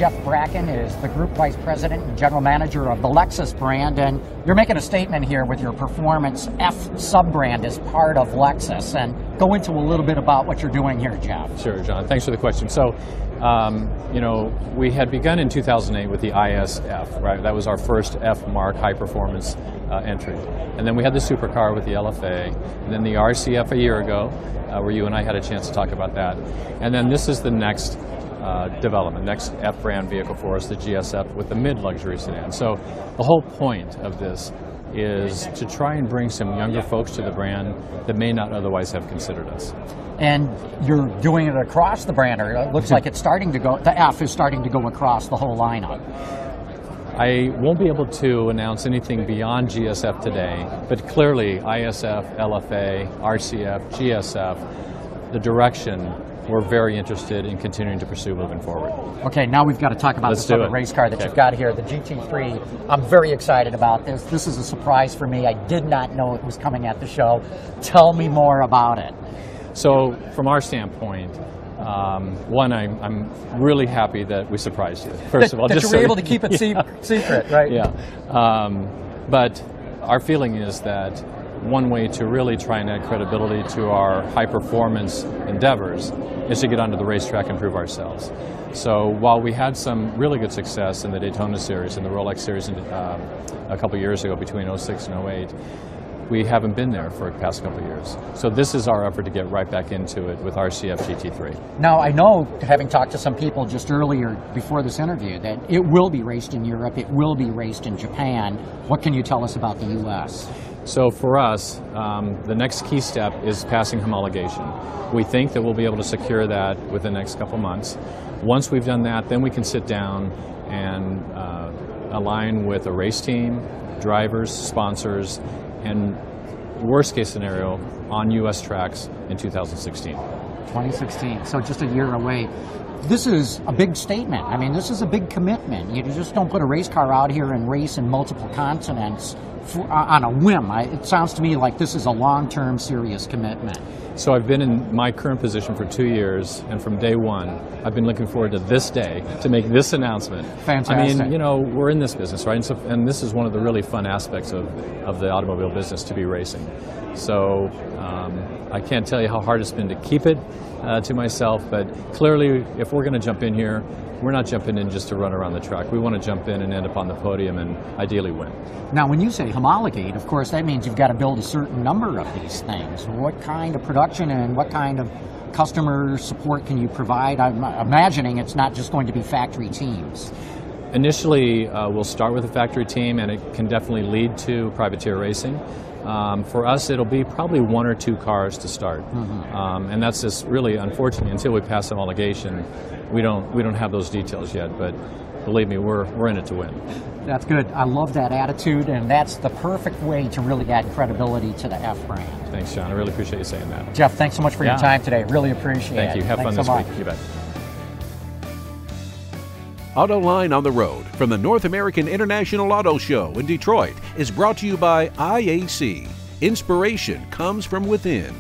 Jeff Bracken is the Group Vice President and General Manager of the Lexus brand, and you're making a statement here with your Performance F sub-brand as part of Lexus. And go into a little bit about what you're doing here, Jeff. Sure, John. Thanks for the question. So, you know, we had begun in 2008 with the ISF, right? That was our first F-mark high-performance entry. And then we had the supercar with the LFA, and then the RCF a year ago, where you and I had a chance to talk about that. And then this is the next development, next F-brand vehicle for us, the GSF with the mid-luxury sedan. So the whole point of this is to try and bring some younger folks to the brand that may not otherwise have considered us. And you're doing it across the brand, or it looks like it's starting to go, the F is starting to go across the whole lineup. I won't be able to announce anything beyond GSF today, but clearly ISF, LFA, RCF, GSF, the direction we're very interested in continuing to pursue moving forward. Okay, now we've got to talk about this other race car that you've got here, the GT3. I'm very excited about this. This is a surprise for me. I did not know it was coming at the show. Tell me more about it. So from our standpoint, one, I'm really happy that we surprised you. First of all, that you were able to keep it secret, right? Yeah. But our feeling is that one way to really try and add credibility to our high-performance endeavors is to get onto the racetrack and prove ourselves. So while we had some really good success in the Daytona Series and the Rolex Series a couple years ago between 06 and 08, we haven't been there for the past couple of years. So this is our effort to get right back into it with RC F GT3. Now, I know, having talked to some people just earlier before this interview, that it will be raced in Europe, it will be raced in Japan. What can you tell us about the U.S.? So for us, the next key step is passing homologation. We think that we'll be able to secure that within the next couple months. Once we've done that, then we can sit down and align with a race team, drivers, sponsors, and worst case scenario on U.S. tracks in 2016. 2016, so just a year away. This is a big statement. I mean, this is a big commitment. You just don't put a race car out here and race in multiple continents on a whim. It sounds to me like this is a long-term, serious commitment. So I've been in my current position for 2 years, and from day one, I've been looking forward to this day to make this announcement. Fantastic. I mean, you know, we're in this business, right? And this is one of the really fun aspects of the automobile business, to be racing. So I can't tell you how hard it's been to keep it to myself, but clearly, if we're going to jump in here, we're not jumping in just to run around the track. We want to jump in and end up on the podium and ideally win. Now, when you say homologate, of course, that means you've got to build a certain number of these things. What kind of production and what kind of customer support can you provide? I'm imagining it's not just going to be factory teams. Initially, we'll start with a factory team, and it can definitely lead to privateer racing. For us, it'll be probably 1 or 2 cars to start, and that's just really unfortunately until we pass homologation. We don't have those details yet, but believe me, we're in it to win. That's good. I love that attitude, and that's the perfect way to really add credibility to the F brand. Thanks, John. I really appreciate you saying that. Jeff, thanks so much for your time today. Really appreciate it. Thank you. Have fun this week. You bet. Autoline on the Road from the North American International Auto Show in Detroit is brought to you by IAC. Inspiration comes from within.